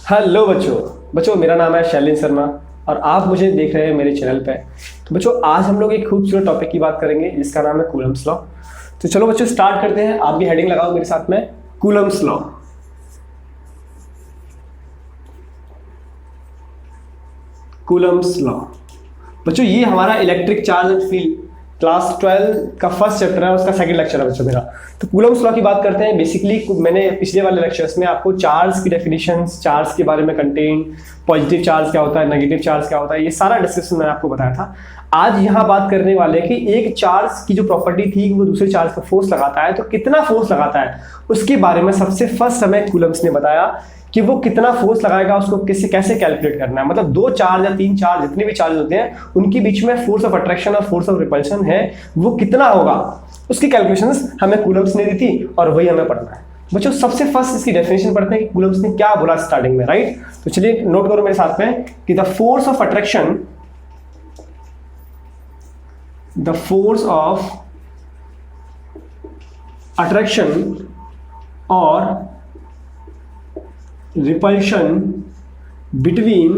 Hello बच्चों मेरा नाम है शैलेंद्र शर्मा और आप मुझे देख रहे हैं मेरे चैनल पे। तो बच्चों आज हम लोग एक खूबसूरत टॉपिक की बात करेंगे जिसका नाम है कूलम्ब्स लॉ। तो चलो बच्चों स्टार्ट करते हैं। आप भी हेडिंग लगाओ मेरे साथ में, कूलम्ब्स लॉ। कूलम्ब्स लॉ बच्चों ये हमारा electric charge and field class 12 का फर्स्ट चैप्टर है, उसका सेकंड लेक्चर है बच्चों मेरा। तो कूलम्ब्स लॉ की बात करते हैं। बेसिकली मैंने पिछले वाले लेक्चर्स में आपको चार्ज की डेफिनेशंस, चार्ज के बारे में, कंटेंट, पॉजिटिव चार्ज क्या होता है, नेगेटिव चार्ज क्या होता है, ये सारा डिस्कशन मैंने आपको बताया था। आज यहाँ बात करने वाले हैं कि एक चार्ज की जो प्रॉपर्टी थी वो दूसरे चार्ज पर फोर्स लगाता है, तो कितना फोर्स लगाता है उसके बारे में सबसे फर्स्ट हमें कूलम्ब्स ने बताया कि वो कितना फोर्स लगाएगा, उसको कैसे कैलकुलेट करना है। मतलब दो चार्ज या तीन चार्ज जितने भी चार्ज होते हैं उनके बीच में फोर्स ऑफ अट्रैक्शन और फोर्स ऑफ रिपल्शन है, वो कितना होगा उसकी कैलकुलेशंस हमें कूलम्ब्स ने दी थी और वही हमें पढ़ना है। बच्चों सबसे फर्स्ट इसकी डेफिनेशन पढ़ते हैं कि कूलम्ब्स ने क्या बोला स्टार्टिंग में, राइट। तो चलिए नोट करो मेरे साथ में कि द फोर्स ऑफ अट्रैक्शन और repulsion between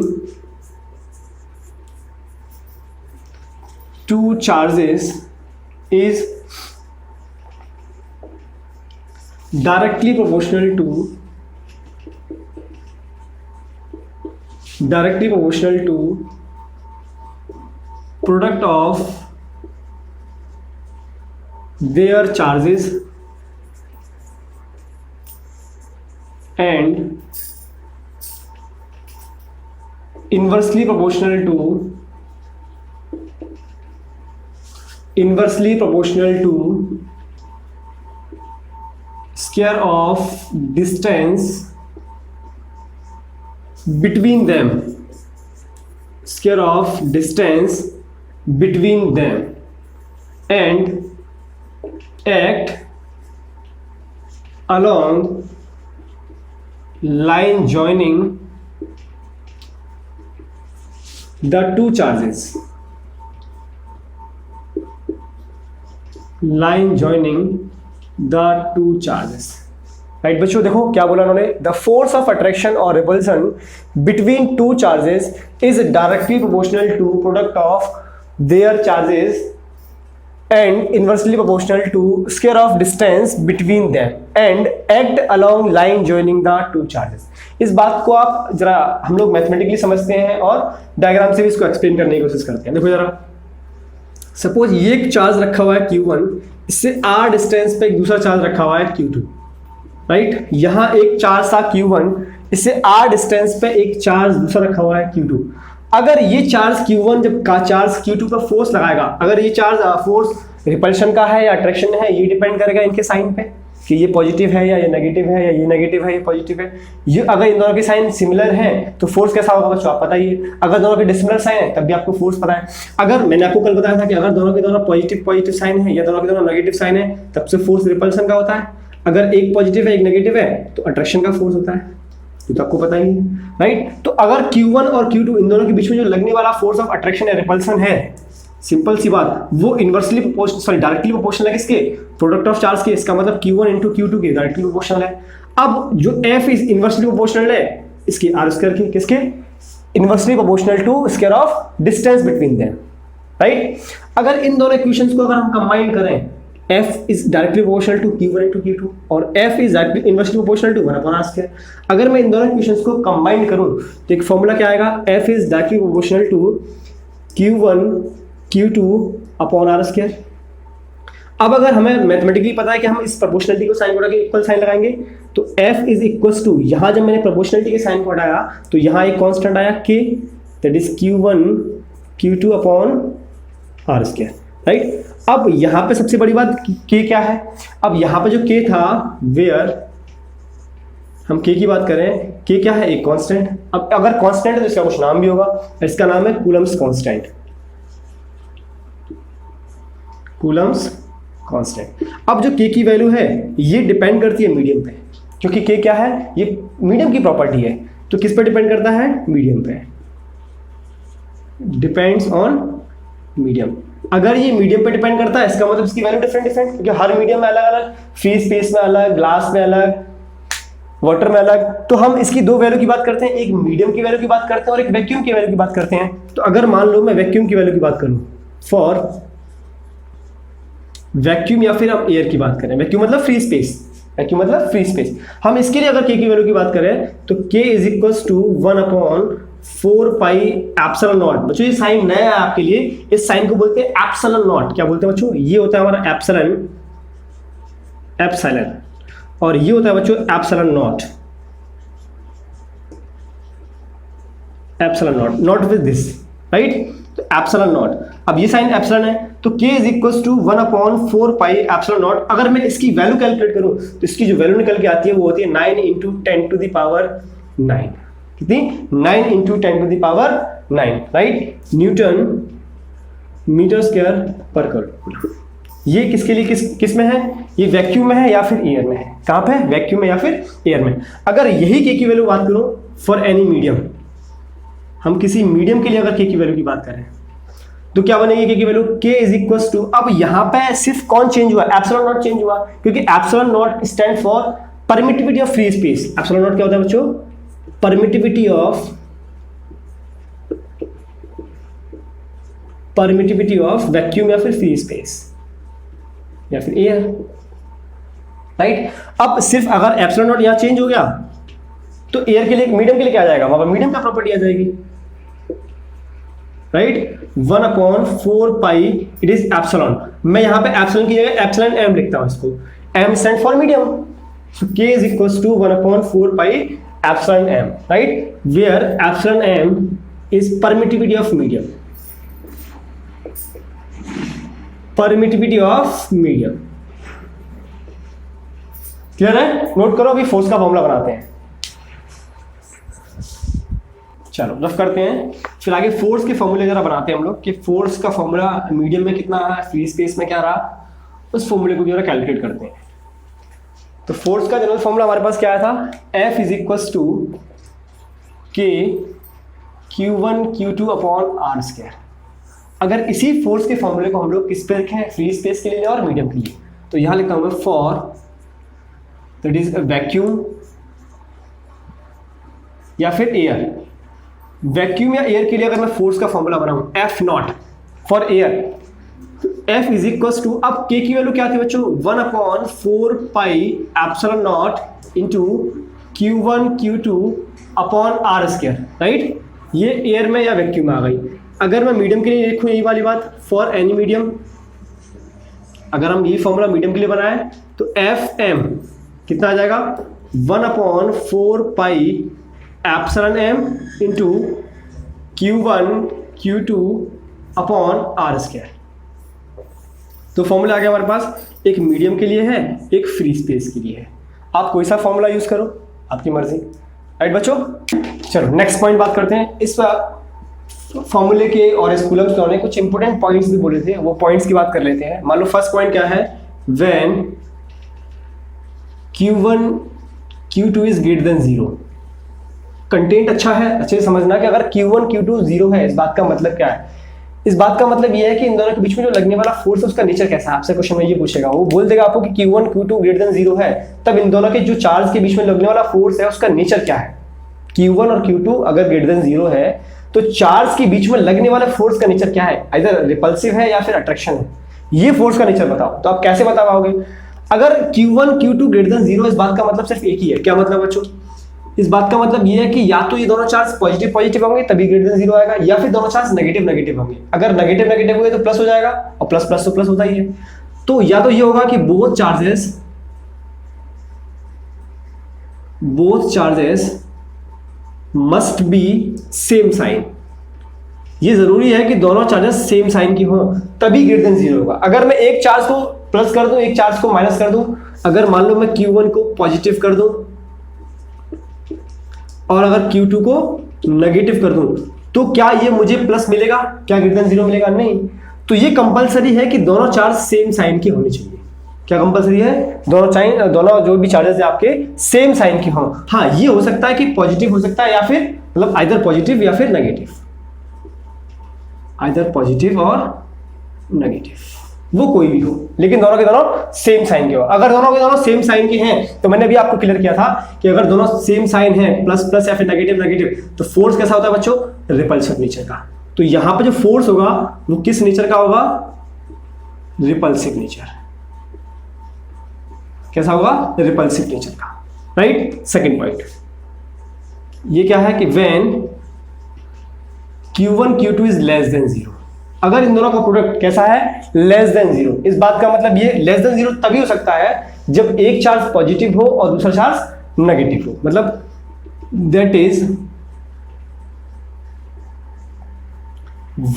two charges is directly proportional to product of their charges and inversely proportional to square of distance between them, and act along line joining the two charges, right बच्चों देखो क्या बोला उन्होंने, the force of attraction और repulsion between two charges is directly proportional to product of their charges and inversely proportional to square of distance between them and act along line joining the two charges। इस बात को आप जरा हम लोग mathematically समझते हैं और डायग्राम से भी इसको एक्सप्लेन करने की कोशिश करते हैं। देखो जरा, सपोज ये एक चार्ज रखा हुआ है Q1, इससे r डिस्टेंस पे एक दूसरा चार्ज रखा हुआ है Q2, राइट। यहाँ एक चार्ज था Q1, इससे r डिस्टेंस पे एक चार्ज दूसरा रखा हुआ है Q2। अगर ये चार्ज Q1 जब का चार्ज Q2 पर फोर्स लगाएगा, अगर ये चार्ज फोर्स रिपल्शन का है या अट्रैक्शन है, ये डिपेंड करेगा इनके साइन पे कि ये पॉजिटिव है या ये नेगेटिव है, या ये नेगेटिव है ये पॉजिटिव है। ये अगर इन दोनों के साइन सिमिलर हैं तो फोर्स कैसा होगा बच्चों आप बताइए। अगर दोनों के डिसिमिलर साइन है तब भी आपको फोर्स पता है। अगर मैंने आपको कल बताया था कि अगर दोनों के दोनों पॉजिटिव साइन है या दोनों के दोनों नेगेटिव साइन है तब से फोर्स रिपल्शन का होता है। अगर एक पॉजिटिव है एक नेगेटिव है तो अट्रैक्शन का फोर्स होता है, ये तो आपको पता ही है, राइट। तो अगर Q1 और Q2 इन दोनों के बीच में जो लगने वाला फोर्स ऑफ अट्रैक्शन या रिपल्सन है, सिंपल सी बात, वो डायरेक्टली प्रोपोर्शनल है किसके, प्रोडक्ट ऑफ चार्ज के। इसका मतलब Q1 इंटू Q2 के डायरेक्टली प्रोपोर्शनल है। अब जो F इज इनवर्सली प्रोपोर्शनल है इसके आर स्क्वायर के, किसके, inversely proportional to square of distance between them, right. अगर इन दोनों इक्वेशंस को अगर हम कंबाइन करें, F is directly proportional to Q1 into Q2 और F is directly inversely proportional to 1/r²। अगर मैं इन दोनों इक्वेशंस को कंबाइन करूं तो एक फॉर्मूला क्या आएगा, F is directly proportional to Q1 Q2/r²। अब अगर हमें मैथमेटिकली पता है कि हम इस प्रोपोर्शनलिटी को साइन को के इक्वल साइन लगाएंगे तो F is equals to, यहाँ जब मैंने प्रोपोर्शनलिटी के साइन को हटाया तो यहाँ एक कांस्टेंट आया K, that is Q1 Q2/r², right. अब यहाँ पे सबसे बड़ी बात K क्या है। अब यहाँ पे जो K था, वेयर हम K की बात करें, K क्या है, एक कांस्टेंट। अब अगर कांस्टेंट है तो इसका कुछ नाम भी होगा, इसका नाम है कूलम्ब्स कांस्टेंट। अब जो K की वैल्यू है ये डिपेंड करती है मीडियम पे, क्योंकि K क्या है, ये मीडियम की प्रॉपर्टी है। तो किस पे डिपेंड करता है, मीडियम पे, डिपेंड्स ऑन मीडियम। अगर ये मीडियम पे डिपेंड करता है इसका मतलब इसकी वैल्यू डिफरेंट, क्योंकि हर मीडियम में अलग अलग, फ्री स्पेस में अलग, ग्लास में अलग, वाटर में अलग। तो हम इसकी दो वैल्यू की बात करते हैं, एक मीडियम की वैल्यू की बात करते हैं और एक वैक्यूम की वैल्यू की बात करते हैं। तो अगर मान लो मैं वैक्यूम की वैल्यू की बात करूं, फॉर वैक्यूम या फिर हम एयर की बात करें, वैक्यूम मतलब फ्री स्पेस, वैक्यूम मतलब फ्री स्पेस, हम इसके लिए अगर के की वैल्यू की बात करें तो k is equal to 1/4 pi epsilon naught. बच्चों ये साइन नया है आपके लिए, इस साइन को बोलते हैं एप्सिलॉन नॉट। क्या बोलते हैं बच्चों? ये होता है हमारा एप्सिलॉन, एप्सिलॉन, और ये होता है बच्चों epsilon naught, epsilon naught, naught with this, right? तो एप्सिलॉन नॉट, अब ये साइन एप्सिलॉन है तो k is equal to 1/4 pi epsilon naught. अगर मैं इसकी वैल्यू कैलकुलेट करूं तो इसकी जो वैल्यू निकल के आती है वो होती है 9 × 10⁹ कितनी? 9 × 10⁹, राइट? न्यूटन मीटर स्क्वायर पर किलोमीटर। ये किसके लिए किस में है? ये वैक्यूम में है या फिर एयर में है? कहां पे? वैक्यूम में या फिर एयर में। अगर यही के की वैल्यू बात करूं फॉर एनी मीडियम, हम किसी मीडियम के लिए अगर के की वैल्यू की बात करें तो क्या बनेगी के की value? k is equal to, अब यहां पे सिर्फ कौन चेंज हुआ? एप्सिलॉन नॉट चेंज हुआ, क्योंकि epsilon not stand for permittivity of free space. Epsilon not क्या होता है बच्चों? परमिटिविटी ऑफ वैक्यूम या फिर फ्री स्पेस या फिर एयर, राइट? अब सिर्फ अगर एप्सिलॉन नॉट यहां चेंज हो गया तो एयर के लिए, मीडियम के लिए क्या आ जाएगा? वहां पर मीडियम का प्रॉपर्टी आ जाएगी, right? 1/4 pi it is epsilon. मैं यहां पे एप्सिलॉन की जगह एप्सिलॉन एम लिखता हूं, इसको M stand for medium. So k is equal to 1/4 pi epsilon M, right? Where epsilon M is permittivity of medium, permittivity of medium. Clear है? Note करो, अभी फोर्स का फॉर्मूला बनाते हैं। चलो रफ करते हैं, फिर आगे फोर्स के फॉर्मूले जरा बनाते हैं हम लोग कि फोर्स का फॉर्मूला मीडियम में कितना है, फ्री स्पेस में क्या रहा, उस फॉर्मूले को जरा कैलकुलेट करते हैं। तो फोर्स का जनरल फॉर्मूला हमारे पास क्या आया था? F is equal to K Q1 Q2 upon R square. अगर इसी फोर्स के फॉर्मूले को हम लोग किस पे रखें? फ्री स्पेस के लिए और मीडियम के लिए। तो यहां लिखता हूं मैं फॉर दैट इज वैक्यूम या फिर एयर। वैक्यूम या एयर के लिए अगर मैं फोर्स का फॉर्मूला बनाऊं F naught for air, F is equal to, अब K की वैल्यू क्या थी बच्चों? 1/4 pi epsilon naught into Q1 Q2 upon R square, right? ये एयर में या वैक्यूम में आ गई। अगर मैं मीडियम के लिए लिखूं यही वाली बात, फॉर एनी मीडियम, अगर हम ये फॉर्मूला मीडियम के लिए बनाए तो FM कितना आ जाएगा? 1/4 pi epsilon M into Q1 Q2 upon R square. तो फॉर्मूला आ गया हमारे पास, एक मीडियम के लिए है, एक फ्री स्पेस के लिए है। आप कोई सा फॉर्मूला यूज करो, आपकी मर्जी, राइट बच्चों? चलो नेक्स्ट पॉइंट बात करते हैं। इस फॉर्मूले के और इस कूलम्स लॉ ने कुछ इंपोर्टेंट पॉइंट्स भी बोले थे, वो पॉइंट्स की बात कर लेते हैं। मान लो फर्स्ट पॉइंट क्या है? When Q1 Q2 is greater than 0। Content अच्छा है, अच्छे से समझना कि अगर Q1 Q2 0 है, इस बात का मतलब क्या है? इस बात का मतलब ये है कि इन दोनों के बीच में जो लगने वाला फोर्स है उसका नेचर कैसा है। आपसे क्वेश्चन में ये पूछेगा, वो बोल देगा आपको कि Q1 Q2 ग्रेटर देन 0 है, तब इन दोनों के जो चार्ज के बीच में लगने वाला फोर्स है उसका नेचर क्या है। Q1 और Q2 अगर ग्रेटर देन 0 है तो चार्ज के बीच में लगने वाले फोर्स का नेचर क्या है? आइदर रिपल्सिव है या फिर अट्रैक्शन है। ये फोर्स का नेचर बताओ। तो आप कैसे बता पाओगे? अगर Q1 Q2 ग्रेटर देन 0, इस बात का मतलब सिर्फ एक ही है। क्या मतलब बच्चों? इस बात का मतलब ये है कि या तो ये दोनों चार्ज पॉजिटिव पॉजिटिव होंगे तभी ग्रेटर देन 0 आएगा, या फिर दोनों चार्ज नेगेटिव नेगेटिव होंगे। अगर नेगेटिव नेगेटिव हुए तो प्लस हो जाएगा, और प्लस प्लस तो प्लस होता ही है। तो या तो ये होगा कि both charges must be same sign. ये जरूरी है कि दोनों चार्जेस सेम साइन की हो तभी ग्रेटर देन 0 होगा। अगर मैं एक चार्ज को प्लस कर दूं, एक चार्ज को माइनस कर दूं, अगर मान लो मैं Q1 को पॉजिटिव कर दूं और अगर Q2 को नेगेटिव कर दूं, तो क्या ये मुझे प्लस मिलेगा? क्या ग्रेटर देन 0 मिलेगा? नहीं। तो ये कंपलसरी है कि दोनों चार्ज सेम साइन की होनी चाहिए। क्या कंपलसरी है? दोनों जो भी चार्जेस है आपके सेम साइन के हों। हाँ, ये हो सकता है कि पॉजिटिव हो सकता है या फिर मतलब आइदर पॉजिटिव या फिर नेगेटिव, आइदर पॉजिटिव और नेगेटिव। वो कोई भी हो, लेकिन दोनों के दोनों सेम साइन के हो। अगर दोनों के दोनों सेम साइन के हैं तो मैंने अभी आपको क्लियर किया था कि अगर दोनों सेम साइन है, प्लस प्लस या फिर नेगेटिव नेगेटिव, तो फोर्स कैसा होता है बच्चों? रिपल्सिव नेचर का। तो यहां पे जो फोर्स होगा वो किस नेचर का होगा? Repulsive nature. कैसा होगा? रिपल्सिव नेचर का, राइट। सेकेंड पॉइंट ये क्या है कि when Q1 Q2 is less than 0, अगर इन दोनों का प्रोडक्ट कैसा है? Less than 0। इस बात का मतलब ये लेस देन 0 तभी हो सकता है जब एक चार्ज पॉजिटिव हो और दूसरा चार्ज नेगेटिव हो। मतलब that is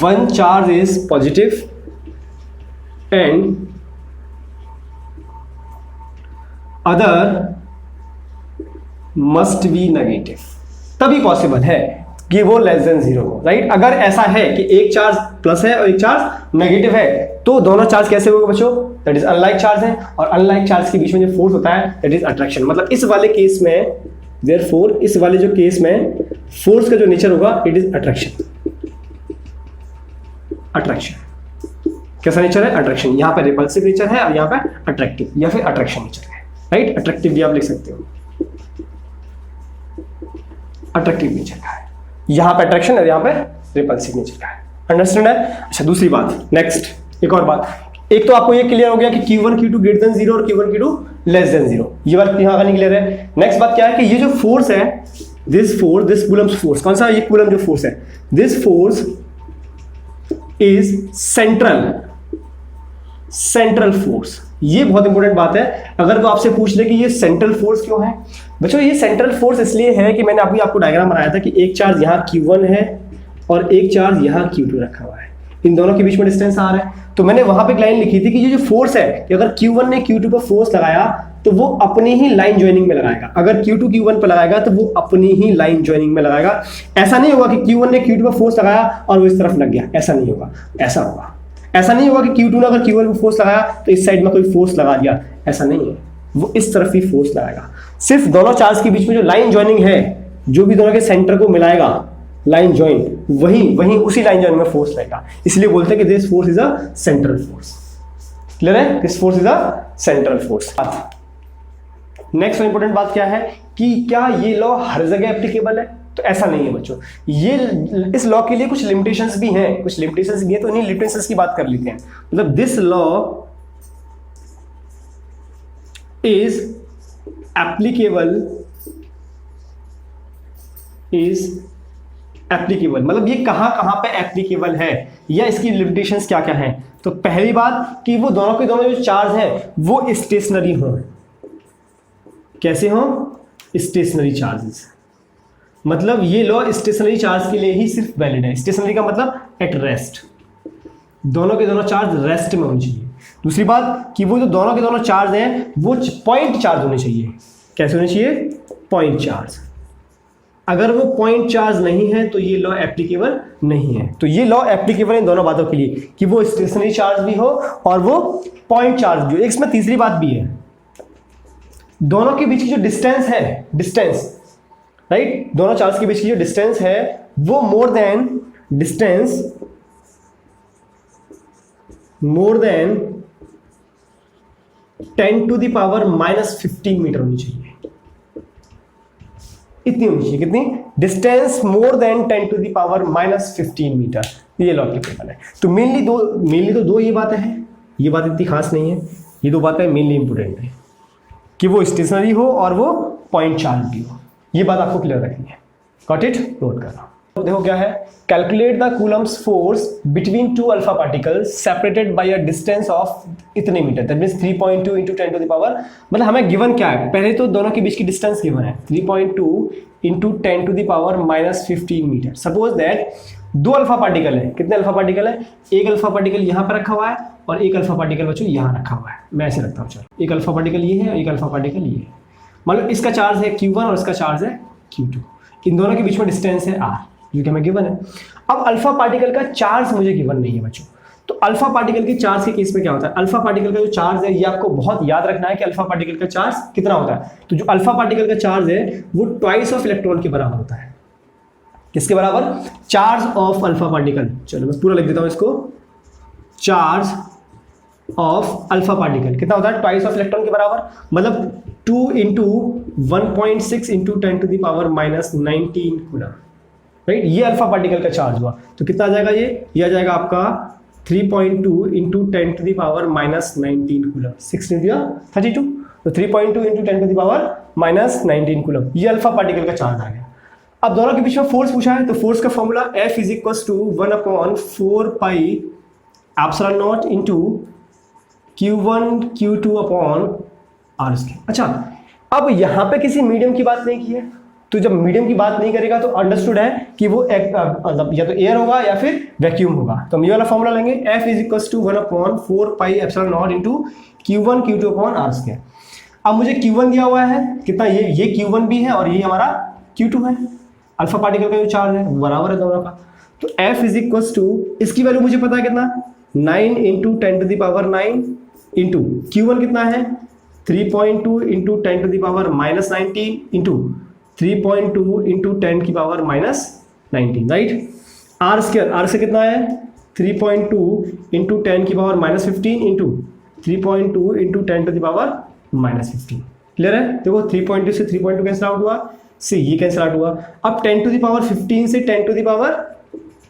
one charge is positive and other must be negative, तभी पॉसिबल है कि वो लेस देन 0 हो, राइट। अगर ऐसा है कि एक चार्ज प्लस है और एक चार्ज नेगेटिव है तो दोनों चार्ज कैसे होंगे बच्चों? दैट इज अनलाइक चार्ज है, और अनलाइक चार्ज के बीच में जो फोर्स होता है दैट इज अट्रैक्शन। मतलब इस वाले केस में देयरफॉर इस वाले जो केस में फोर्स का जो नेचर होगा इट इज अट्रैक्शन। अट्रैक्शन कैसा नेचर है? अट्रैक्शन। यहां पर रिपल्सिव नेचर है और यहां पर अट्रैक्टिव या फिर अट्रैक्शन नेचर है, राइट। अट्रैक्टिव भी आप लिख सकते हो, अट्रैक्टिव नेचर का है। यहां पे अट्रैक्शन है, यहां पे रिपल्सिव नेचर का है। अंडरस्टैंड है? अच्छा, दूसरी बात, नेक्स्ट एक और बात। एक तो आपको ये क्लियर हो गया कि Q1 Q2 ग्रेटर देन 0 और Q1 Q2 लेस देन 0, ये बात यहां का नहीं क्लियर है। नेक्स्ट बात क्या है कि ये जो फोर्स है, दिस कूलम्स फोर्स, कौन सा? ये कूलम जो फोर्स है, this force is central force. ये बहुत इंपॉर्टेंट बात है। अगर तो आपसे पूछ ले कि ये सेंट्रल फोर्स क्यों है बच्चों, ये सेंट्रल फोर्स इसलिए है कि मैंने अभी आपको डायग्राम बनाया था कि एक चार्ज यहाँ Q1 है और एक चार्ज यहाँ Q2 रखा हुआ है, इन दोनों के बीच में डिस्टेंस आ रहा है। तो मैंने वहां पे एक लाइन लिखी थी कि ये जो फोर्स है कि अगर Q1 ने Q2 पर फोर्स लगाया तो वो अपनी ही लाइन ज्वाइनिंग में लगाएगा, अगर Q2 Q1 पर लगाएगा तो वो अपनी ही लाइन ज्वाइनिंग में लगाएगा। ऐसा नहीं होगा कि Q1 ने Q2 पर फोर्स लगाया और वो इस तरफ लग गया, ऐसा नहीं होगा। ऐसा होगा, ऐसा नहीं होगा कि Q2 ने अगर Q1 पर फोर्स लगाया तो इस साइड में कोई फोर्स लगा दिया, ऐसा नहीं है। वो इस तरफ ही फोर्स लगाएगा। सिर्फ दोनों चार्ज के बीच में जो लाइन ज्वाइनिंग है, जो भी दोनों के सेंटर को मिलाएगा, लाइन ज्वाइन, वही उसी लाइन ज्वाइन में फोर्स रहेगा। इसलिए बोलते हैं कि this force is a central force. Clear है? This force is a central force. Next important बात क्या है कि क्या ये लॉ हर जगह एप्लीकेबल है? तो ऐसा नहीं है बच्चों। ये इस लॉ के लिए कुछ लिमिटेशंस भी हैं, तो इन्हीं लिमिटेशंस की बात कर लेते हैं। मतलब दिस लॉ इज एप्लीकेबल, मतलब ये कहां पे एप्लीकेबल है या इसकी लिमिटेशंस क्या क्या हैं। तो पहली बात कि वो दोनों के दोनों जो चार्ज हैं वो स्टेशनरी हों। कैसे हों? Stationary charges. मतलब ये लॉ स्टेशनरी चार्ज के लिए ही सिर्फ वैलिड है। स्टेशनरी का मतलब एट रेस्ट, दोनों के दोनों चार्ज रेस्ट में होने चाहिए। दूसरी बात कि वो जो दोनों के दोनों चार्ज हैं वो पॉइंट चार्ज होने चाहिए। कैसे होने चाहिए? Point charge. अगर वो पॉइंट चार्ज नहीं है तो ये लॉ एप्लीकेबल नहीं है। तो ये लॉ एप्लीकेबल है इन दोनों बातों के लिए कि वो स्टेशनरी चार्ज भी हो और वो पॉइंट चार्ज भी हो। इसमें तीसरी बात भी है, दोनों के बीच की जो डिस्टेंस है, राइट, दोनों चार्ज के बीच की जो डिस्टेंस है वो more than 10 to the power -15 metre होनी चाहिए। इतनी होनी चाहिए, कितनी? Distance more than 10 to the power -15 metre, ये लॉ एप्लीकेबल है। तो मेनली तो दो ये बातें हैं, ये बात इतनी खास नहीं है, ये दो बातें मेनली इंपोर्टेंट है कि वो स्टेशनरी हो और वो पॉइंट चार्ज भी हो। ये बात आपको क्लियर रखनी है। Got it? नोट करना। तो देखो क्या है, calculate the Coulomb's force between to alpha particles separated by a distance of इतने metre, that means 3.2 × 10 to the power, मतलब हमें गिवन क्या है, पहले तो दोनों के बीच की डिस्टेंस गिवन है 3.2 × 10 to the power -15 metre. Suppose that दो अल्फा पार्टिकल है। कितने अल्फा पार्टिकल है? एक अल्फा पार्टिकल यहाँ पर रखा हुआ है और एक अल्फा पार्टिकल बच्चों यहाँ रखा हुआ है। मैं ऐसे रखता हूँ, चलो, एक अल्फा पार्टिकल ये है और एक अल्फा पार्टिकल ये है। मतलब इसका चार्ज है Q1 और इसका चार्ज है Q2। इन दोनों के बीच में डिस्टेंस है R, जो कि हमें गिवन है। अब अल्फा पार्टिकल का चार्ज मुझे गिवन नहीं है बच्चों। तो अल्फा पार्टिकल के चार्ज के केस में क्या होता है, अल्फा पार्टिकल का जो चार्ज है ये आपको बहुत याद रखना है कि अल्फा पार्टिकल का चार्ज कितना होता है। तो जो अल्फा पार्टिकल का चार्ज है वो ट्वाइस ऑफ इलेक्ट्रॉन के बराबर होता है। किसके बराबर? Charge of alpha particle. चलो मैं पूरा लिख देता हूं इसको, चार्ज ऑफ अल्फा पार्टिकल कितना होता है, ट्वाइस ऑफ इलेक्ट्रॉन के बराबर, मतलब 2 into 1.6 into 10 to the power minus 19 coulomb, right. ये अल्फा पार्टिकल का चार्ज हुआ, तो कितना आ जाएगा ये आ जाएगा आपका 3.2 into 10 to the power minus 19 coulomb, 6 into 32, तो 3.2 into 10 to the power minus 19 coulomb, ये अल्फा पार्टिकल का चार्ज आ गया। अब दोनों के बीच में फोर्स पूछा है, तो फोर्स का formula F is equal to 1/4 pi epsilon naught into Q1 Q2 upon R square. अच्छा, अब यहाँ पे किसी मीडियम की बात नहीं की है, तो जब मीडियम की बात नहीं करेगा तो अंडरस्टूड है कि वो मतलब या तो एयर होगा या फिर वैक्यूम होगा। तो हम ये वाला फॉर्मूला लेंगे, F is equal to 1/4 pi epsilon naught into Q1 Q2 upon R square. अब मुझे Q1 दिया हुआ है कितना, ये Q1 भी है और ये हमारा Q2 है, अल्फा पार्टिकल का जो चार्ज है बराबर है दोनों का। तो F इज इक्वल टू, इसकी वैल्यू मुझे पता है कितना, 9 into 10 to the power 9 into Q1 कितना है 3.2 into 10 to the power minus 19 into 3.2 into 10 की पावर माइनस 19, राइट। आर स्क्वायर कितना है 3.2 इंटू 10 की power minus 15 into 3.2 into 10 to the power minus 15। Clear है, देखो 3.2 से 3.2 कैंसिल आउट हुआ, से ये कैंसिल आउट हुआ। अब 10 टू द पावर 15 से 10 to the power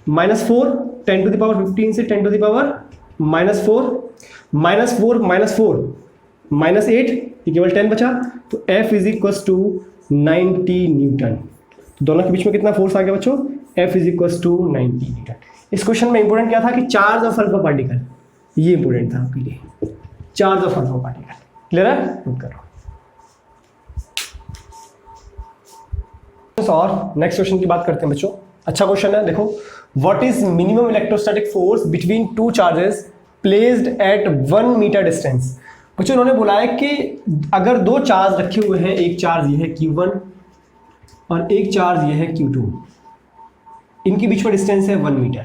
minus 4, 10 to the power 15 से 10 to the power minus 4 minus 8, ये केवल 10 बचा। तो F is equal to 90 newton. तो दोनों के बीच में कितना फोर्स आ गया बच्चों, F is equal to 90 newton. इस क्वेश्चन में इंपोर्टेंट क्या था कि चार्ज ऑफ अल्फा पार्टिकल, ये इंपोर्टेंट था आपके लिए, charge of alpha particle. Clear है, नोट करो। और नेक्स्ट क्वेश्चन की बात करते हैं बच्चों, अच्छा क्वेश्चन है, देखो। What is minimum electrostatic force between two charges placed at 1 metre distance. बच्चों उन्होंने बोला है कि अगर दो चार्ज रखे हुए हैं, एक चार्ज ये है Q1 और एक चार्ज ये है Q2, इनके बीच में डिस्टेंस है 1 metre.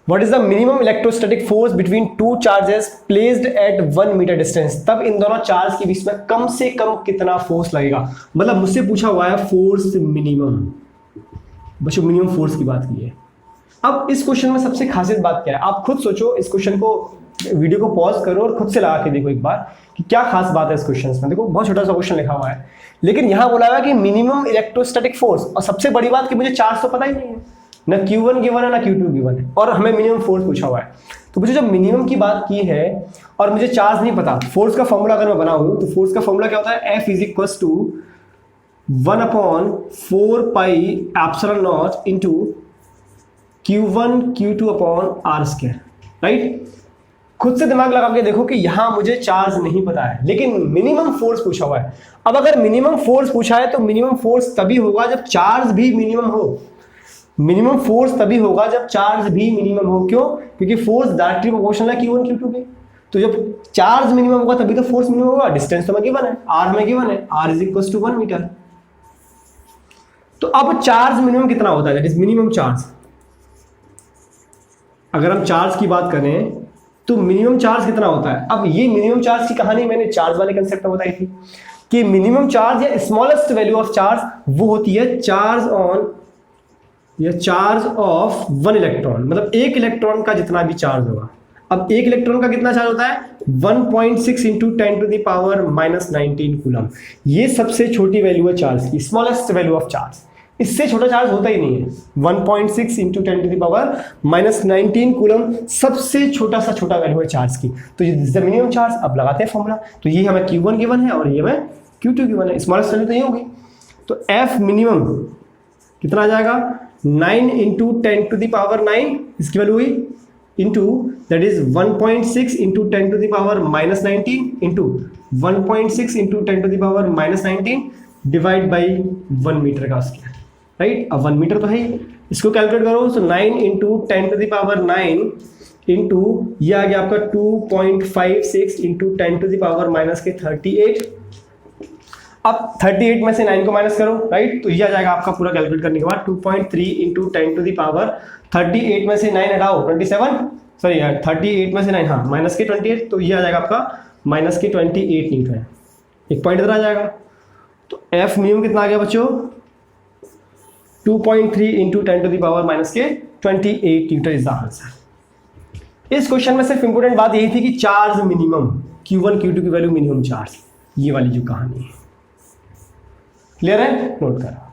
What is the minimum electrostatic force between two charges placed at 1 metre distance. तब इन दोनों चार्ज के बीच में कम से कम कितना फोर्स लगेगा, मतलब मुझसे पूछा हुआ है फोर्स मिनिमम। बच्चों मिनिमम फोर्स की बात की है। अब इस क्वेश्चन में सबसे खासियत बात क्या है, आप खुद सोचो, इस क्वेश्चन को, वीडियो को पॉज करो और खुद से लगा के देखो एक बार कि क्या खास बात है इस क्वेश्चन में। देखो बहुत छोटा सा क्वेश्चन लिखा हुआ है, लेकिन यहाँ बोला हुआ है कि मिनिमम इलेक्ट्रोस्टैटिक फोर्स, और सबसे बड़ी बात कि मुझे चार्ज तो पता ही नहीं है, ना Q1 गिवन है ना Q2 गिवन है, और हमें मिनिमम फोर्स पूछा हुआ है। तो मुझे जब मिनिमम की बात की है और मुझे चार्ज नहीं पता, फोर्स का फॉर्मूला अगर मैं बनाऊं तो फोर्स का फॉर्मूला क्या होता है, F is equal to 1/4 pi epsilon naught into Q1 Q2 upon R square, right. खुद से दिमाग लगा के देखो कि यहां मुझे चार्ज नहीं पता है, लेकिन मिनिमम फोर्स पूछा हुआ है। अब अगर मिनिमम फोर्स पूछा है तो मिनिमम फोर्स तभी होगा जब चार्ज भी मिनिमम हो। मिनिमम फोर्स तभी होगा जब चार्ज भी मिनिमम हो। क्यों? क्योंकि फोर्स डायरेक्टली प्रोपोर्शनल है Q1 Q2 के। तो जब चार्ज मिनिमम होगा तभी तो फोर्स मिनिमम होगा। डिस्टेंस तो मैं गिवन है, r में गिवन है, r is equal to 1 metre. तो अब चार्ज मिनिमम कितना होता है, दैट इज मिनिमम चार्ज। अगर हम चार्ज की बात करें तो मिनिमम चार्ज कितना होता है। अब ये मिनिमम चार्ज की कहानी मैंने चार्ज वाले कंसेप्ट में बताई थी कि मिनिमम चार्ज या स्मॉलेस्ट वैल्यू ऑफ चार्ज वो होती है चार्ज ऑन या चार्ज ऑफ 1 इलेक्ट्रॉन, मतलब एक इलेक्ट्रॉन का जितना भी चार्ज होगा। अब एक इलेक्ट्रॉन का कितना चार्ज होता है 1.6 into 10 to the power minus 19 coulomb. ये सबसे छोटी वैल्यू है चार्ज की, स्मॉलेस्ट वैल्यू ऑफ चार्ज। इससे छोटा चार्ज होता ही नहीं है। 1.6 into 10 to the power minus 19 coulomb सबसे छोटा सा छोटा वैल्यू है चार्ज की। तो ये मिनिमम चार्ज। अब लगाते हैं फॉर्मूला, तो ये हमें Q1 गिवन है और ये हमें Q2 गिवन है। स्मॉलेस्ट वैल्यू तो ये होगी, तो F मिनिमम कितना आ जाएगा 9 इंटू 10 टू द पावर 9, इसकी वैल्यू हुई into that is 1.6 into 10 to the power minus 19 into 1.6 into 10 to the power minus 19 divide by 1 metre का स्क्वायर, राइट। अब 1 मीटर तो है ही, इसको कैलकुलेट करो। So 9 into 10 to the power 9 into ये आ गया आपका 2.56 into 10 to the power minus के 38। अब 38 में से 9 को माइनस करो, राइट। तो ये आ जाएगा आपका पूरा कैलकुलेट करने के बाद 2.3 इंटू 10 टू द पावर 38 में से 9 हटाओ 27, सॉरी यार 38 में से 9, हाँ माइनस के 28, तो ये आ जाएगा आपका माइनस के 28 न्यूटन। एक पॉइंट इधर आ जाएगा। तो F मिनिमम कितना आ गया बच्चों 2.3 into 10 to the power minus के 28 न्यूटन इज द आंसर। इस क्वेश्चन में सिर्फ इंपोर्टेंट बात यही थी कि चार्ज मिनिमम Q1 Q2 की वैल्यू मिनिमम चार्ज, ये वाली जो कहानी है। क्लियर है? नोट करो।